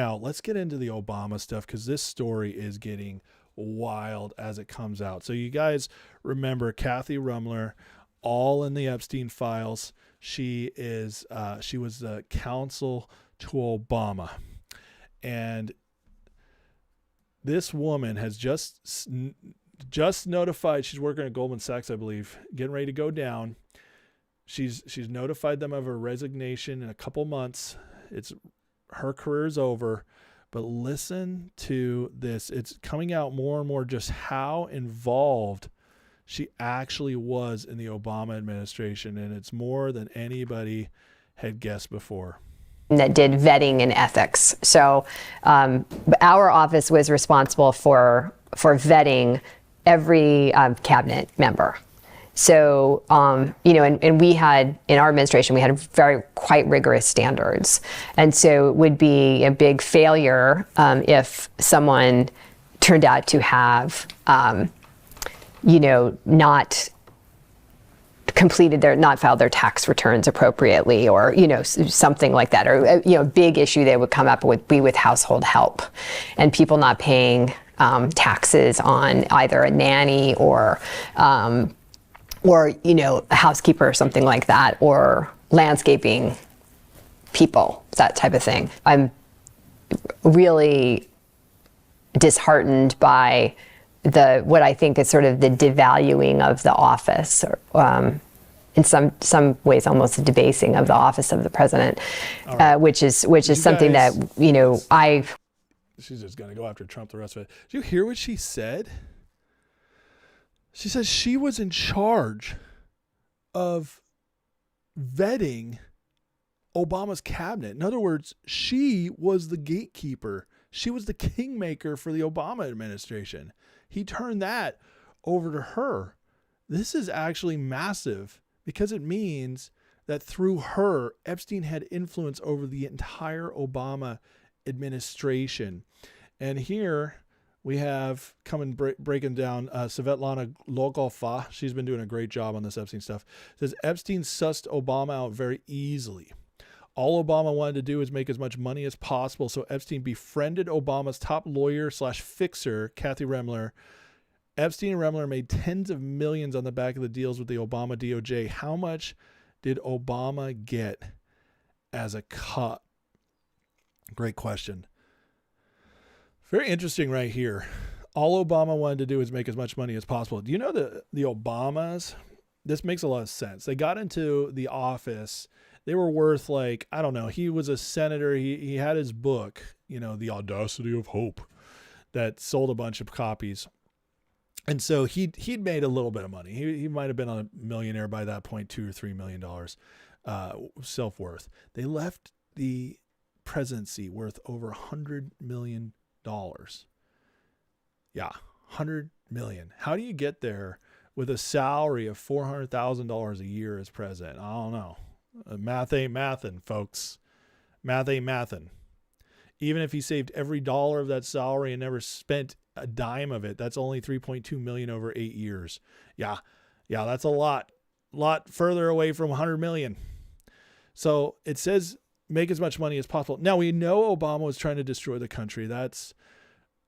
Now, let's get into the Obama stuff because this story is getting wild as it comes out. So you guys remember Kathy Ruemmler, all in the Epstein files. She was the counsel to Obama. And this woman has just notified, she's working at Goldman Sachs, I believe, getting ready to go down. She's notified them of her resignation in a couple months. Her career is over. But listen to this. It's coming out more and more just how involved she actually was in the Obama administration. And it's more than anybody had guessed before. That did vetting and ethics. So our office was responsible for vetting every cabinet member. So, and we had, in our administration, we had quite rigorous standards. And so it would be a big failure if someone turned out to have, not not filed their tax returns appropriately, or, something like that. Or, a big issue that would come up would be with household help and people not paying taxes on either a nanny or a housekeeper or something like that, or landscaping people, that type of thing. I'm really disheartened by what I think is sort of the devaluing of the office, or in some ways almost a debasing of the office of the president, right. which is something that, She's just going to go after Trump the rest of it. Did you hear what she said? She says she was in charge of vetting Obama's cabinet. In other words, she was the gatekeeper. She was the kingmaker for the Obama administration. He turned that over to her. This is actually massive because it means that through her, Epstein had influence over the entire Obama administration. And here we have breaking down Svetlana Logolfa. She's been doing a great job on this Epstein stuff. It says Epstein sussed Obama out very easily. All Obama wanted to do was make as much money as possible. So Epstein befriended Obama's top lawyer / fixer, Kathy Ruemmler. Epstein and Ruemmler made tens of millions on the back of the deals with the Obama DOJ. How much did Obama get as a cut? Great question. Very interesting right here. All Obama wanted to do was make as much money as possible. Do you know the Obamas? This makes a lot of sense. They got into the office. They were worth he was a senator. He had his book, The Audacity of Hope, that sold a bunch of copies. And so he'd made a little bit of money. He might have been a millionaire by that point, $2 or $3 million self-worth. They left the presidency worth over $100 million. Yeah, $100 million. How do you get there with a salary of $400,000 a year as president? I don't know. Math ain't mathin', folks. Math ain't mathin'. Even if he saved every dollar of that salary and never spent a dime of it, that's only $3.2 million over 8 years. Yeah, that's a lot further away from $100 million. So it says make as much money as possible. Now, we know Obama was trying to destroy the country. That's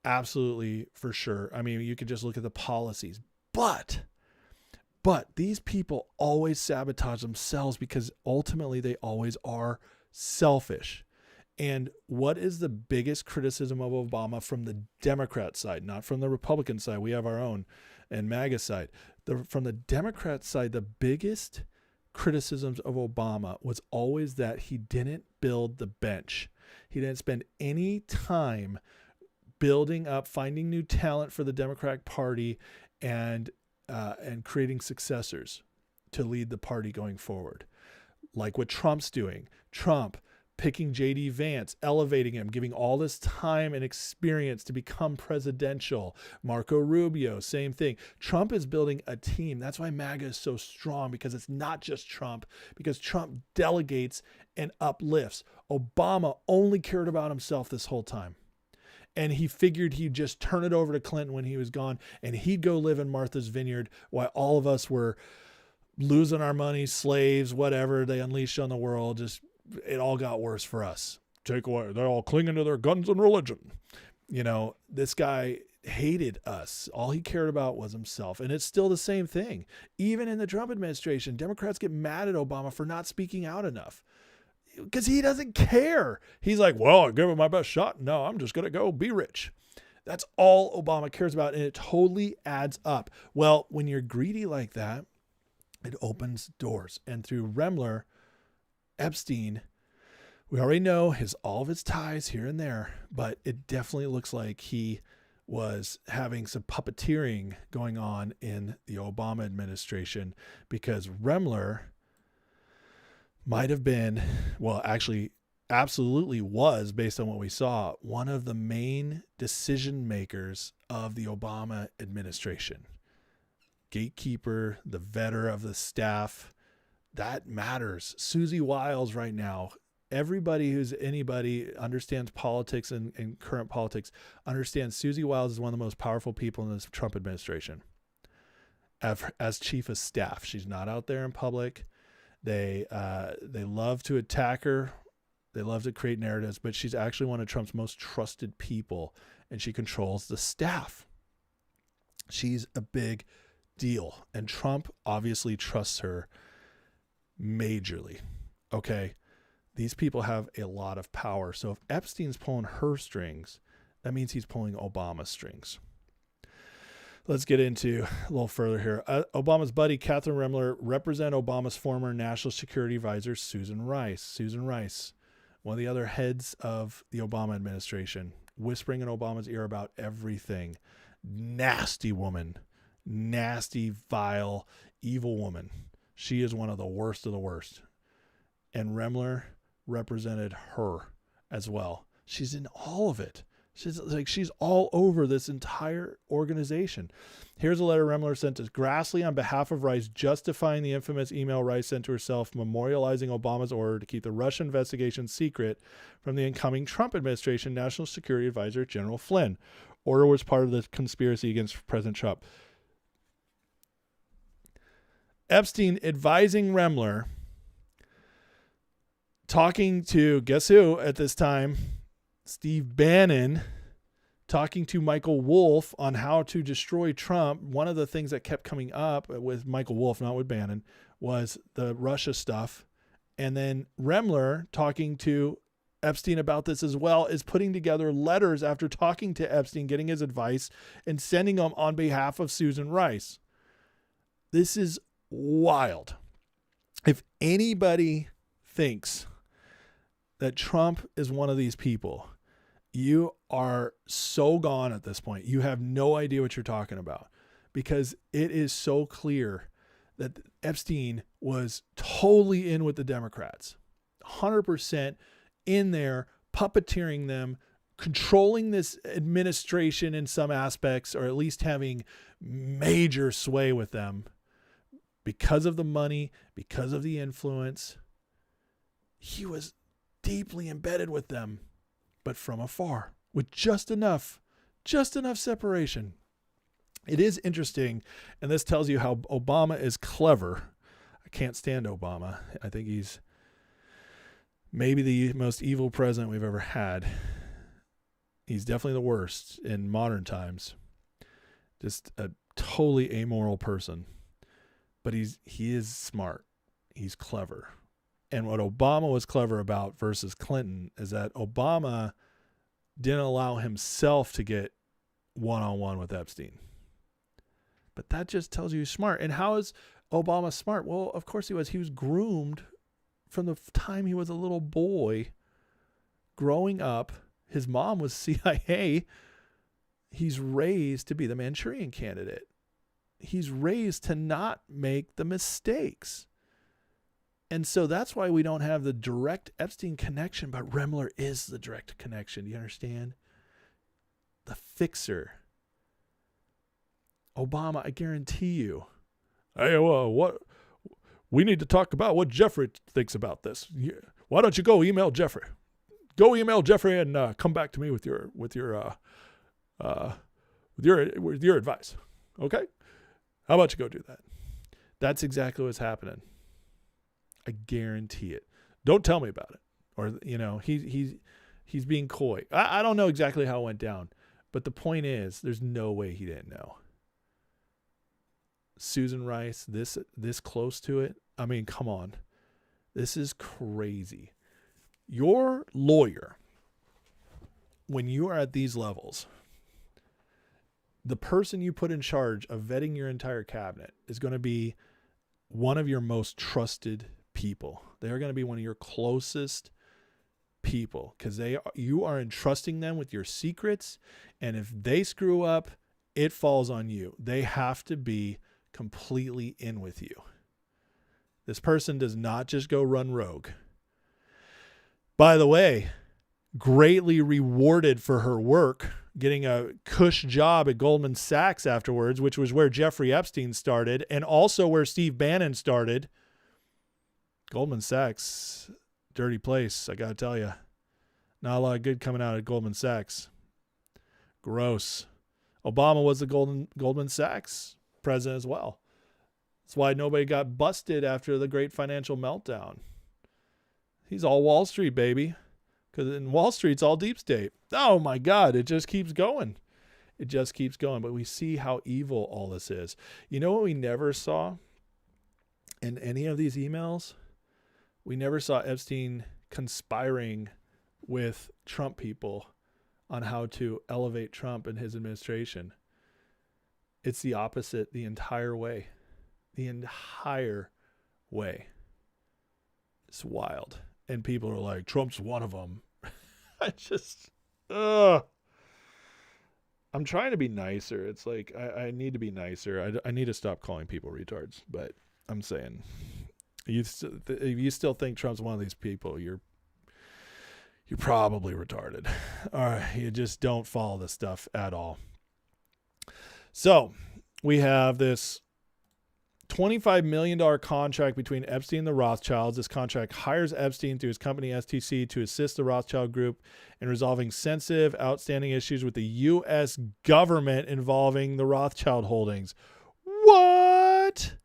absolutely for sure. I mean, you could just look at the policies. But these people always sabotage themselves because ultimately they always are selfish. And what is the biggest criticism of Obama from the Democrat side, not from the Republican side? We have our own, and MAGA side. From the Democrat side, the biggest criticisms of Obama was always that he didn't build the bench. He didn't spend any time building up, finding new talent for the Democratic Party and creating successors to lead the party going forward. Like what Trump's doing. Trump picking J.D. Vance, elevating him, giving all this time and experience to become presidential. Marco Rubio, same thing. Trump is building a team. That's why MAGA is so strong, because it's not just Trump, because Trump delegates and uplifts. Obama only cared about himself this whole time. And he figured he'd just turn it over to Clinton when he was gone, and he'd go live in Martha's Vineyard while all of us were losing our money, slaves, whatever they unleashed on the world. It all got worse for us. take away. They're all clinging to their guns and religion. You know, this guy hated us. All he cared about was himself. And it's still the same thing. Even in the Trump administration, Democrats get mad at Obama for not speaking out enough because he doesn't care. He's like, well, I give it my best shot. No, I'm just going to go be rich. That's all Obama cares about. And it totally adds up. Well, when you're greedy like that, it opens doors. And through Ruemmler, Epstein, we already know all of his ties here and there, but it definitely looks like he was having some puppeteering going on in the Obama administration, because Ruemmler might have been, well, actually absolutely was, based on what we saw, one of the main decision makers of the Obama administration. Gatekeeper, the vetter of the staff, that matters. Susie Wiles right now, everybody who's anybody understands politics and current politics understands Susie Wiles is one of the most powerful people in this Trump administration. As chief of staff, she's not out there in public. They love to attack her. They love to create narratives, but she's actually one of Trump's most trusted people, and she controls the staff. She's a big deal, and Trump obviously trusts her majorly. Okay. These people have a lot of power. So if Epstein's pulling her strings, that means he's pulling Obama's strings. Let's get into a little further here. Obama's buddy, Kathy Ruemmler, represent Obama's former national security advisor, Susan Rice. Susan Rice, one of the other heads of the Obama administration, whispering in Obama's ear about everything. Nasty woman. Nasty, vile, evil woman. She is one of the worst of the worst. And Ruemmler represented her as well. She's in all of it. She's all over this entire organization. Here's a letter Ruemmler sent to Grassley on behalf of Rice, justifying the infamous email Rice sent to herself, memorializing Obama's order to keep the Russia investigation secret from the incoming Trump administration National Security Advisor General Flynn. Order was part of the conspiracy against President Trump. Epstein advising Ruemmler, talking to, guess who at this time? Steve Bannon, talking to Michael Wolff on how to destroy Trump. One of the things that kept coming up with Michael Wolff, not with Bannon, was the Russia stuff. And then Ruemmler, talking to Epstein about this as well, is putting together letters after talking to Epstein, getting his advice, and sending them on behalf of Susan Rice. This is wild. If anybody thinks that Trump is one of these people, you are so gone at this point. You have no idea what you're talking about, because it is so clear that Epstein was totally in with the Democrats, 100% in there, puppeteering them, controlling this administration in some aspects, or at least having major sway with them because of the money, because of the influence. He was deeply embedded with them, but from afar, with just enough separation. It is interesting, and this tells you how Obama is clever. I can't stand Obama. I think he's maybe the most evil president we've ever had. He's definitely the worst in modern times. Just a totally amoral person. But he is smart. He's clever. And what Obama was clever about versus Clinton is that Obama didn't allow himself to get one-on-one with Epstein. But that just tells you he's smart. And how is Obama smart? Well, of course he was. He was groomed from the time he was a little boy growing up. His mom was CIA. He's raised to be the Manchurian Candidate. He's raised to not make the mistakes. And so that's why we don't have the direct Epstein connection, but Ruemmler is the direct connection. Do you understand? The fixer. Obama, I guarantee you. Hey, well, what we need to talk about what Jeffrey thinks about this. Why don't you go email Jeffrey? Go email Jeffrey and come back to me with your advice. Okay? How about you go do that? That's exactly what's happening. I guarantee it. Don't tell me about it. Or, he's He's being coy. I don't know exactly how it went down, but the point is, there's no way he didn't know. Susan Rice, this close to it. I mean, come on. This is crazy. Your lawyer, when you are at these levels, the person you put in charge of vetting your entire cabinet is going to be one of your most trusted people. They are going to be one of your closest people because you are entrusting them with your secrets. And if they screw up, it falls on you. They have to be completely in with you. This person does not just go run rogue. By the way, greatly rewarded for her work, getting a cush job at Goldman Sachs afterwards, which was where Jeffrey Epstein started and also where Steve Bannon started. Goldman Sachs, dirty place, I got to tell you. Not a lot of good coming out of Goldman Sachs. Gross. Obama was the Goldman Sachs president as well. That's why nobody got busted after the great financial meltdown. He's all Wall Street, baby. Because in Wall Street, it's all deep state. Oh, my God. It just keeps going. It just keeps going. But we see how evil all this is. You know what we never saw in any of these emails? We never saw Epstein conspiring with Trump people on how to elevate Trump and his administration. It's the opposite the entire way. The entire way. It's wild. And people are like, Trump's one of them. I'm trying to be nicer. It's like, I need to be nicer. I need to stop calling people retards. But I'm saying, if you still think Trump's one of these people, you're probably retarded. Or you just don't follow this stuff at all. So we have this $25 million contract between Epstein and the Rothschilds. This contract hires Epstein through his company STC to assist the Rothschild Group in resolving sensitive, outstanding issues with the U.S. government involving the Rothschild holdings. What?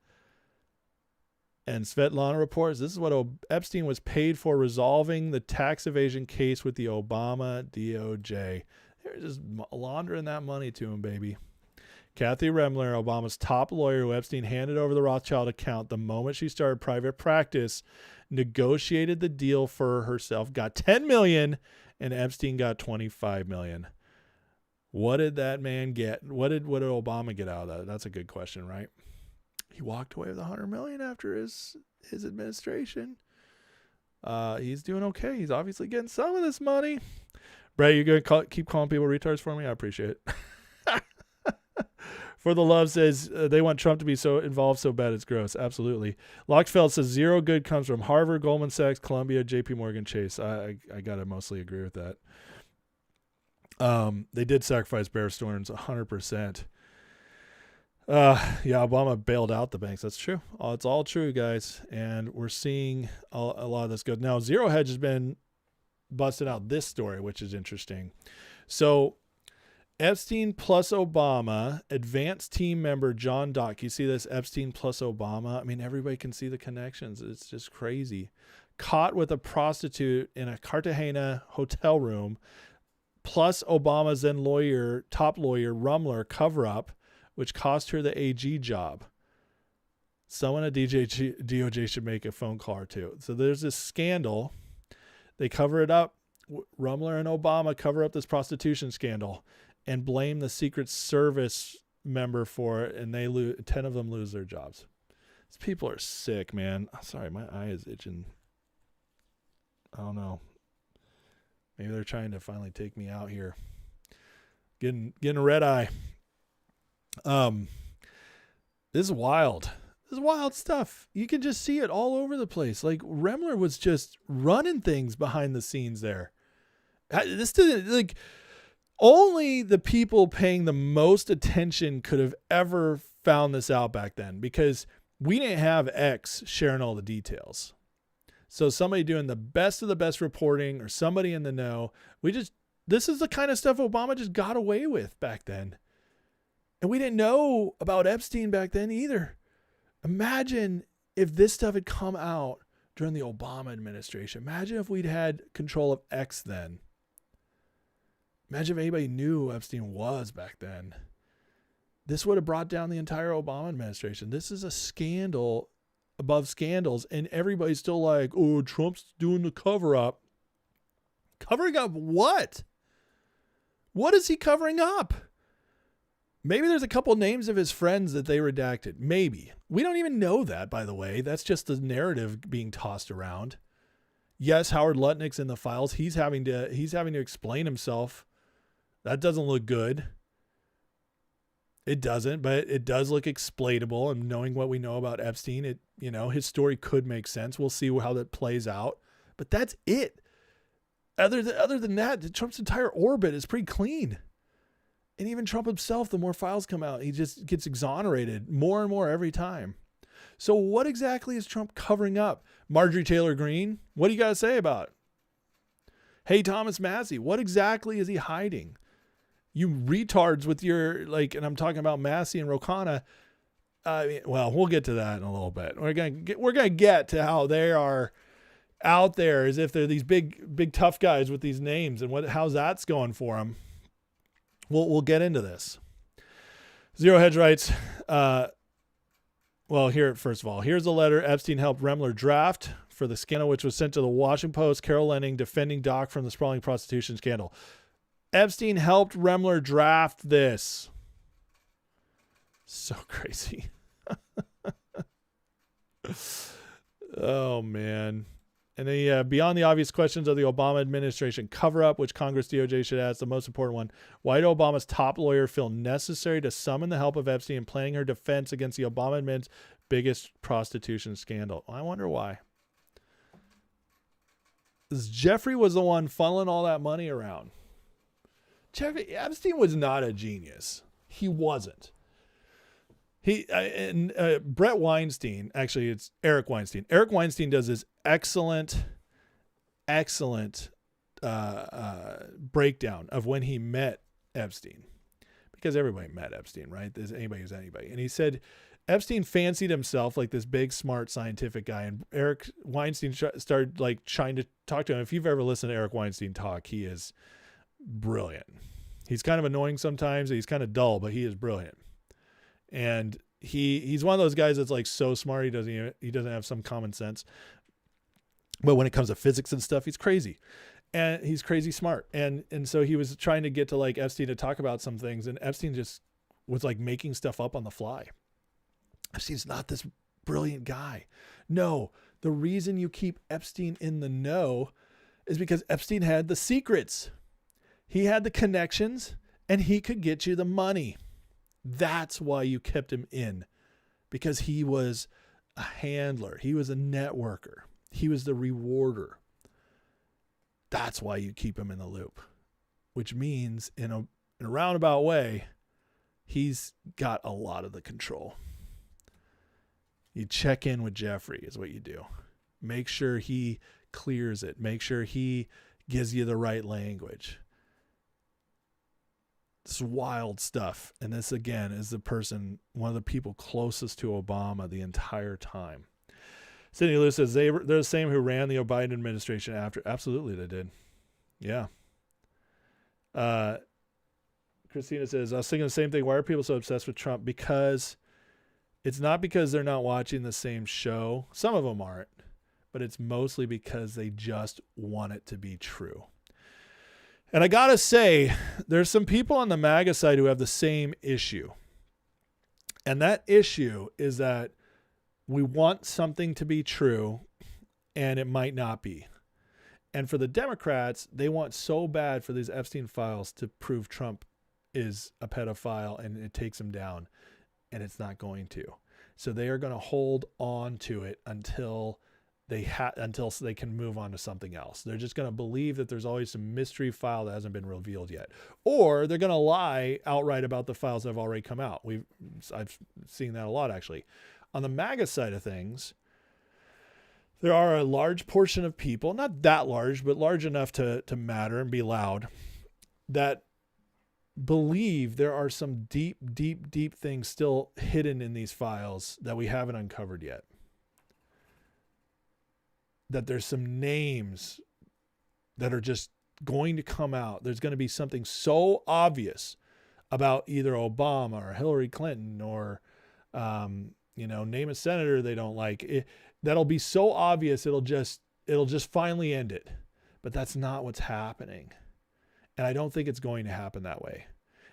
And Svetlana reports, this is what Epstein was paid for resolving the tax evasion case with the Obama DOJ. They're just laundering that money to him, baby. Kathy Ruemmler, Obama's top lawyer, who Epstein handed over the Rothschild account the moment she started private practice, negotiated the deal for herself, got $10 million, and Epstein got $25 million. What did that man get? What did Obama get out of that? That's a good question, right? He walked away with $100 million after his administration. He's doing okay. He's obviously getting some of this money. Brett, you're going to keep calling people retards for me? I appreciate it. For the Love says they want Trump to be so involved so bad it's gross. Absolutely. Lockfeld says zero good comes from Harvard, Goldman Sachs, Columbia, JP Morgan Chase. I got to mostly agree with that. They did sacrifice Bear Stearns 100%. Yeah, Obama bailed out the banks. That's true. It's all true, guys. And we're seeing a lot of this go. Now, Zero Hedge has been busting out this story, which is interesting. So Epstein plus Obama, advanced team member John Dock. You see this Epstein plus Obama? I mean, everybody can see the connections. It's just crazy. Caught with a prostitute in a Cartagena hotel room, plus Obama's then top lawyer, Ruemmler, cover-up, which cost her the AG job. Someone at DOJ should make a phone call or two. So there's this scandal. They cover it up. Ruemmler and Obama cover up this prostitution scandal and blame the Secret Service member for it, and 10 of them lose their jobs. These people are sick, man. Sorry, my eye is itching. I don't know. Maybe they're trying to finally take me out here. Getting a red eye. This is wild. This is wild stuff. You can just see it all over the place. Like, Ruemmler was just running things behind the scenes there. This didn't, like, only the people paying the most attention could have ever found this out back then, because we didn't have X sharing all the details. So somebody doing the best of the best reporting, or somebody in the know, this is the kind of stuff Obama just got away with back then. And we didn't know about Epstein back then either. Imagine if this stuff had come out during the Obama administration. Imagine if we'd had control of X then. Imagine if anybody knew who Epstein was back then. This would have brought down the entire Obama administration. This is a scandal above scandals, and everybody's still like, oh, Trump's doing the cover-up. Covering up what? What is he covering up? Maybe there's a couple names of his friends that they redacted. Maybe. We don't even know that, by the way. That's just the narrative being tossed around. Yes, Howard Lutnick's in the files. He's having to explain himself. That doesn't look good. It doesn't, but it does look explainable. And knowing what we know about Epstein, his story could make sense. We'll see how that plays out. But that's it. Other than that, Trump's entire orbit is pretty clean. And even Trump himself, the more files come out, he just gets exonerated more and more every time. So what exactly is Trump covering up? Marjorie Taylor Greene, what do you got to say about it? Hey, Thomas Massie, what exactly is he hiding? You retards with your, and I'm talking about Massie and Ro Khanna. Well, we'll get to that in a little bit. We're gonna get to how they are out there as if they're these big tough guys with these names and how's that's going for them. We'll get into this. Zero Hedge writes, first of all, here's a letter Epstein helped Ruemmler draft for the scandal, which was sent to the Washington Post. Carol Lenning defending Doc from the sprawling prostitution scandal. Epstein helped Ruemmler draft this. So crazy. Oh, man. And then, beyond the obvious questions of the Obama administration cover-up, which Congress DOJ should ask, the most important one, why did Obama's top lawyer feel necessary to summon the help of Epstein in planning her defense against the Obama admin's biggest prostitution scandal? I wonder why. Jeffrey was the one funneling all that money around. Epstein was not a genius. He wasn't. Brett Weinstein, actually it's Eric Weinstein. Eric Weinstein does this excellent breakdown of when he met Epstein, because everybody met Epstein, right? There's anybody who's anybody. And he said Epstein fancied himself like this big, smart, scientific guy. And Eric Weinstein started trying to talk to him. If you've ever listened to Eric Weinstein talk, he is brilliant. He's kind of annoying sometimes. He's kind of dull, but he is brilliant. And he's one of those guys that's so smart he doesn't have some common sense. But when it comes to physics and stuff, he's crazy. And he's crazy smart. And so he was trying to get to Epstein to talk about some things, and Epstein just was making stuff up on the fly. Epstein's not this brilliant guy. No, the reason you keep Epstein in the know is because Epstein had the secrets. He had the connections, and he could get you the money. That's why you kept him in, because he was a handler. He was a networker. He was the rewarder. That's why you keep him in the loop, which means in a roundabout way, he's got a lot of the control. You check in with Jeffrey is what you do. Make sure he clears it. Make sure he gives you the right language. It's wild stuff. And this, again, is one of the people closest to Obama the entire time. Sidney Lewis says they're the same who ran the Biden administration after. Absolutely, they did. Yeah. Christina says, I was thinking the same thing. Why are people so obsessed with Trump? Because it's not because they're not watching the same show. Some of them aren't. But it's mostly because they just want it to be true. And I got to say, there's some people on the MAGA side who have the same issue. And that issue is that we want something to be true, and it might not be. And for the Democrats, they want so bad for these Epstein files to prove Trump is a pedophile and it takes him down, and it's not going to. So they are going to hold on to it until they can move on to something else. They're just going to believe that there's always some mystery file that hasn't been revealed yet. Or they're going to lie outright about the files that have already come out. I've seen that a lot, actually. On the MAGA side of things, there are a large portion of people, not that large, but large enough to matter and be loud, that believe there are some deep, deep, deep things still hidden in these files that we haven't uncovered yet. That there's some names that are just going to come out. There's going to be something so obvious about either Obama or Hillary Clinton or, name a senator they don't like. That'll be so obvious. It'll just finally end it. But that's not what's happening. And I don't think it's going to happen that way.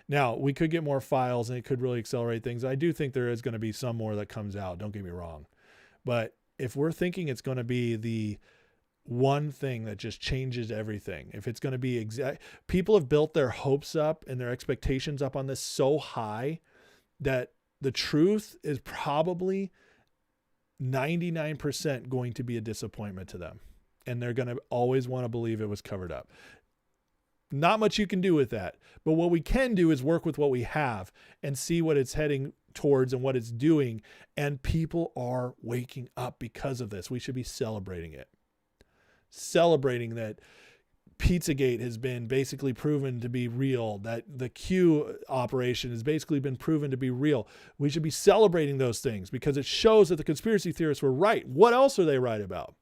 Now, we could get more files and it could really accelerate things. I do think there is going to be some more that comes out. Don't get me wrong. But if we're thinking it's going to be the one thing that just changes everything, if it's going to be people have built their hopes up and their expectations up on this so high that the truth is probably 99% going to be a disappointment to them. And they're going to always want to believe it was covered up. Not much you can do with that. But what we can do is work with what we have and see what it's heading towards and what it's doing. And people are waking up because of this. We should be celebrating it. Celebrating that Pizzagate has been basically proven to be real, that the Q operation has basically been proven to be real. We should be celebrating those things because it shows that the conspiracy theorists were right. What else are they right about?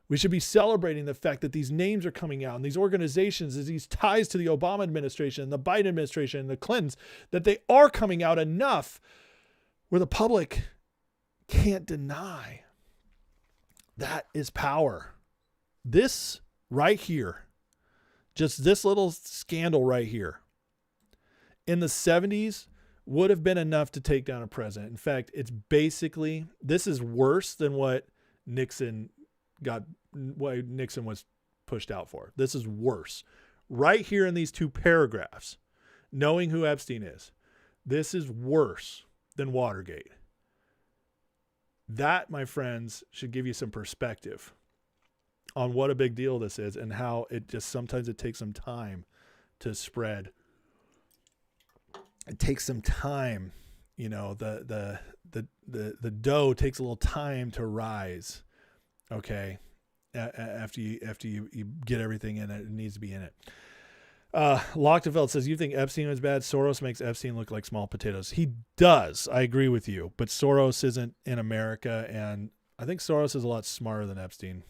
We should be celebrating the fact that these names are coming out and these organizations, these ties to the Obama administration, the Biden administration, and the Clintons, that they are coming out enough where the public can't deny. That is power. This right here, just this little scandal right here, in the 70s would have been enough to take down a president. In fact, this is worse than what Nixon was pushed out for. This is worse. Right here in these two paragraphs, knowing who Epstein is, this is worse than Watergate. That, my friends, should give you some perspective on what a big deal this is and how sometimes it takes some time to spread. It takes some time, the dough takes a little time to rise. Okay. After you get everything in it, it needs to be in it. Lochtefeld says, you think Epstein was bad? Soros makes Epstein look like small potatoes. He does. I agree with you, but Soros isn't in America. And I think Soros is a lot smarter than Epstein.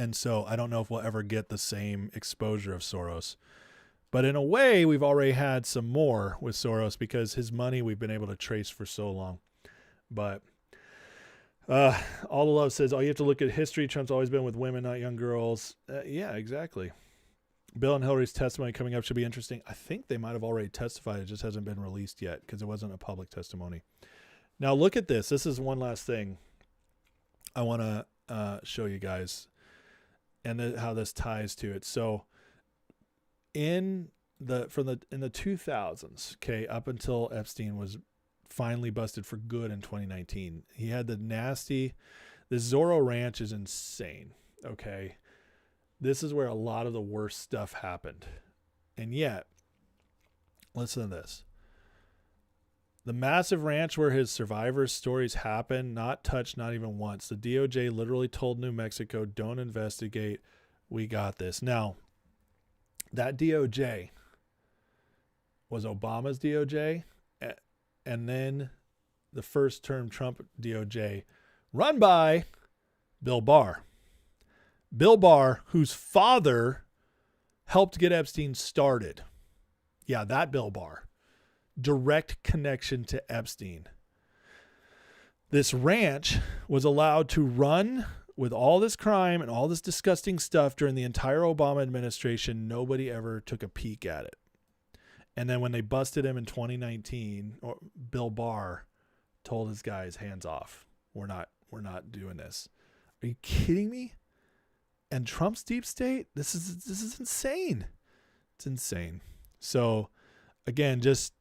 And so I don't know if we'll ever get the same exposure of Soros, but in a way we've already had some more with Soros because his money we've been able to trace for so long. But All the Love says, you have to look at history. Trump's always been with women, not young girls. Yeah, exactly. Bill and Hillary's testimony coming up should be interesting. I think they might have already testified. It just hasn't been released yet because it wasn't a public testimony. Now look at this. This is one last thing I want to show you guys and how this ties to it. So in the 2000s, okay, up until Epstein was finally busted for good in 2019, he had the Zorro Ranch is insane. Okay. This is where a lot of the worst stuff happened. And yet, listen to this. The massive ranch where his survivors' stories happen, not touched, not even once. The DOJ literally told New Mexico, don't investigate. We got this. Now, that DOJ was Obama's DOJ. And then the first term Trump DOJ run by Bill Barr. Bill Barr, whose father helped get Epstein started. Yeah, that Bill Barr. Direct connection to Epstein. This ranch was allowed to run with all this crime and all this disgusting stuff during the entire Obama administration. Nobody ever took a peek at it. And then when they busted him in 2019, Bill Barr told his guys, hands off. We're not doing this. Are you kidding me? And Trump's deep state, this is insane. It's insane. So again, I'm just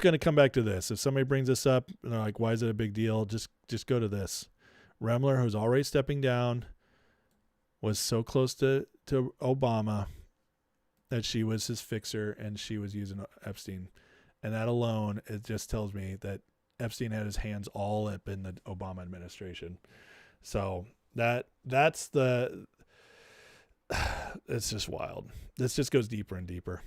going to come back to this. If somebody brings this up and they're like, why is it a big deal? Just go to this. Ruemmler, who's already stepping down, was so close to Obama that she was his fixer and she was using Epstein. And that alone, it just tells me that Epstein had his hands all up in the Obama administration. So it's just wild. This just goes deeper and deeper.